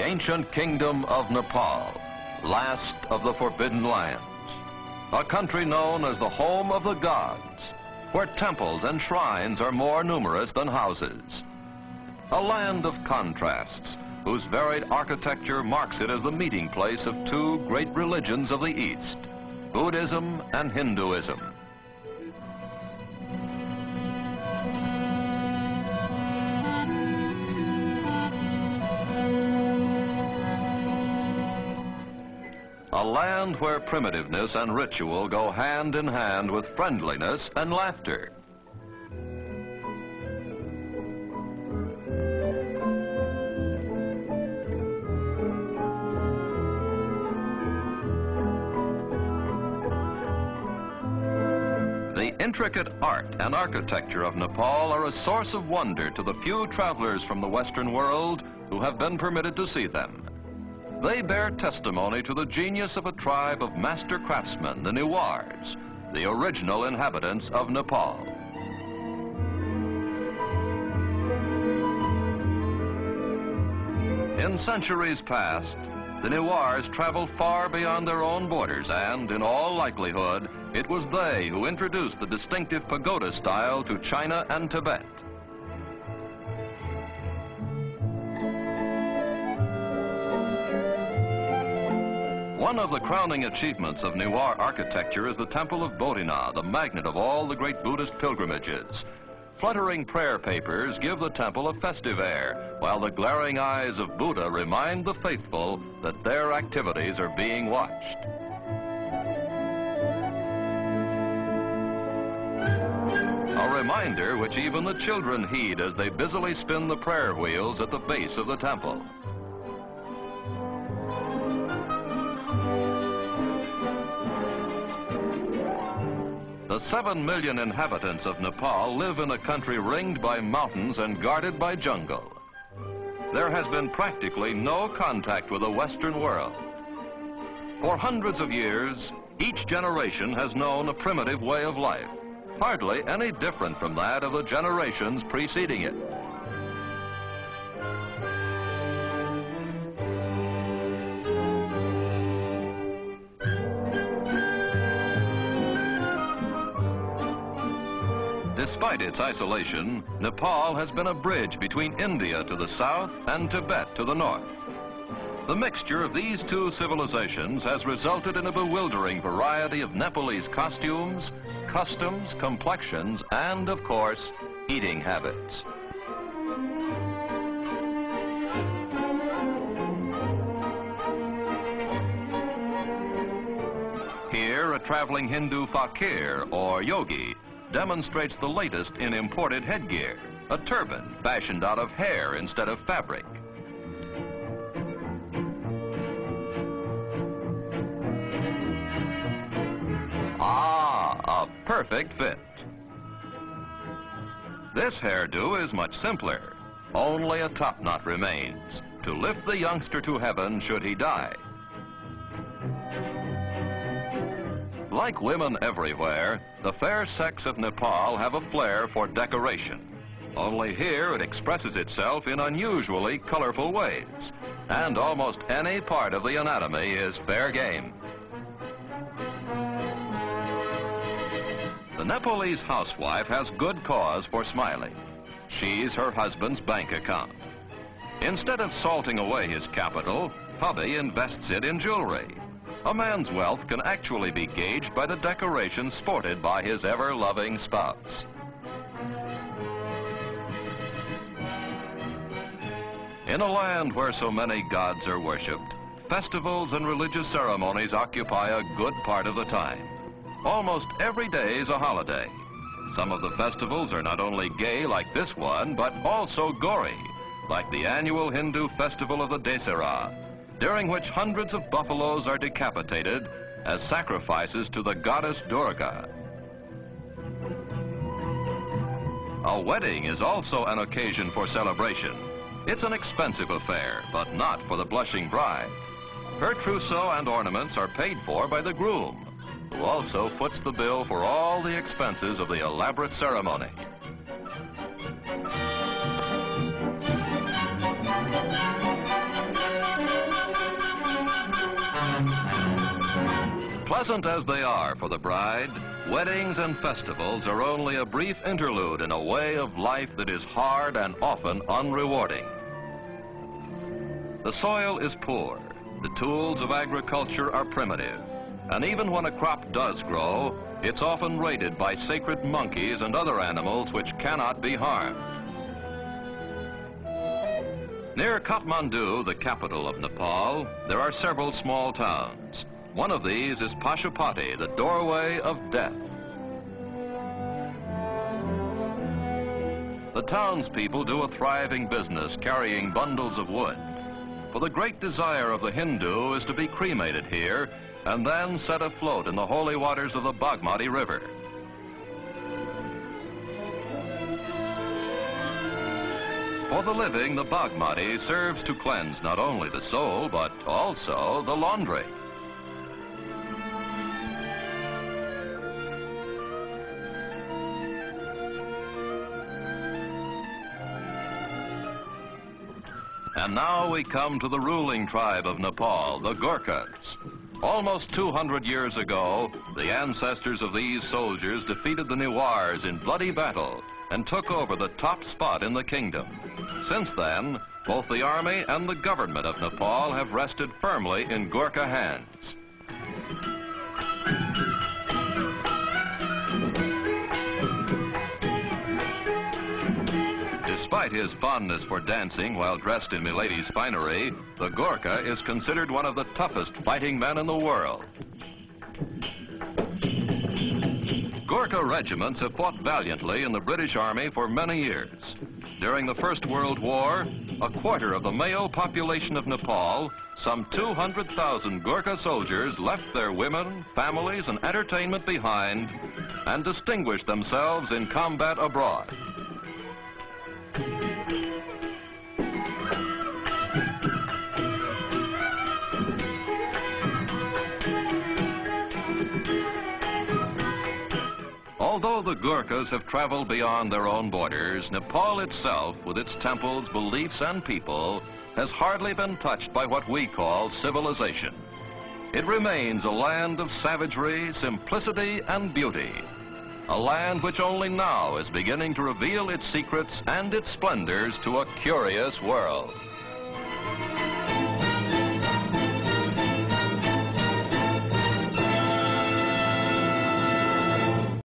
ancient kingdom of Nepal, last of the Forbidden Lands, a country known as the home of the gods, where temples and shrines are more numerous than houses. A land of contrasts, whose varied architecture marks it as the meeting place of two great religions of the East, Buddhism and Hinduism. A land where primitiveness and ritual go hand in hand with friendliness and laughter. The intricate art and architecture of Nepal are a source of wonder to the few travelers from the Western world who have been permitted to see them. They bear testimony to the genius of a tribe of master craftsmen, the Newars, the original inhabitants of Nepal. In centuries past, the Newars traveled far beyond their own borders, and in all likelihood, it was they who introduced the distinctive pagoda style to China and Tibet. One of the crowning achievements of Newar architecture is the Temple of Bodhina, the magnet of all the great Buddhist pilgrimages. Fluttering prayer papers give the temple a festive air, while the glaring eyes of Buddha remind the faithful that their activities are being watched. A reminder which even the children heed as they busily spin the prayer wheels at the base of the temple. The 7 million inhabitants of Nepal live in a country ringed by mountains and guarded by jungle. There has been practically no contact with the Western world. For hundreds of years, each generation has known a primitive way of life, hardly any different from that of the generations preceding it. Despite its isolation, Nepal has been a bridge between India to the south and Tibet to the north. The mixture of these two civilizations has resulted in a bewildering variety of Nepalese costumes, customs, complexions, and, of course, eating habits. Here, a traveling Hindu fakir, or yogi, demonstrates the latest in imported headgear, a turban fashioned out of hair instead of fabric. Ah, a perfect fit. This hairdo is much simpler. Only a top knot remains to lift the youngster to heaven should he die. Like women everywhere, the fair sex of Nepal have a flair for decoration. Only here it expresses itself in unusually colorful ways, and almost any part of the anatomy is fair game. The Nepalese housewife has good cause for smiling. She's her husband's bank account. Instead of salting away his capital, hubby invests it in jewelry. A man's wealth can actually be gauged by the decorations sported by his ever-loving spouse. In a land where so many gods are worshipped, festivals and religious ceremonies occupy a good part of the time. Almost every day is a holiday. Some of the festivals are not only gay like this one, but also gory, like the annual Hindu festival of the Dasera, during which hundreds of buffaloes are decapitated as sacrifices to the goddess Durga. A wedding is also an occasion for celebration. It's an expensive affair, but not for the blushing bride. Her trousseau and ornaments are paid for by the groom, who also foots the bill for all the expenses of the elaborate ceremony. Pleasant as they are for the bride, weddings and festivals are only a brief interlude in a way of life that is hard and often unrewarding. The soil is poor, the tools of agriculture are primitive, and even when a crop does grow, it's often raided by sacred monkeys and other animals which cannot be harmed. Near Kathmandu, the capital of Nepal, there are several small towns. One of these is Pashupati, the doorway of death. The townspeople do a thriving business carrying bundles of wood. For the great desire of the Hindu is to be cremated here and then set afloat in the holy waters of the Bagmati River. For the living, the Bagmati serves to cleanse not only the soul, but also the laundry. And now we come to the ruling tribe of Nepal, the Gurkhas. Almost 200 years ago, the ancestors of these soldiers defeated the Newars in bloody battle and took over the top spot in the kingdom. Since then, both the army and the government of Nepal have rested firmly in Gurkha hands. Despite his fondness for dancing while dressed in milady's finery, the Gurkha is considered one of the toughest fighting men in the world. Gurkha regiments have fought valiantly in the British Army for many years. During the First World War, a quarter of the male population of Nepal, some 200,000 Gurkha soldiers left their women, families, and entertainment behind and distinguished themselves in combat abroad. Although the Gurkhas have traveled beyond their own borders, Nepal itself, with its temples, beliefs, and people, has hardly been touched by what we call civilization. It remains a land of savagery, simplicity, and beauty. A land which only now is beginning to reveal its secrets and its splendors to a curious world.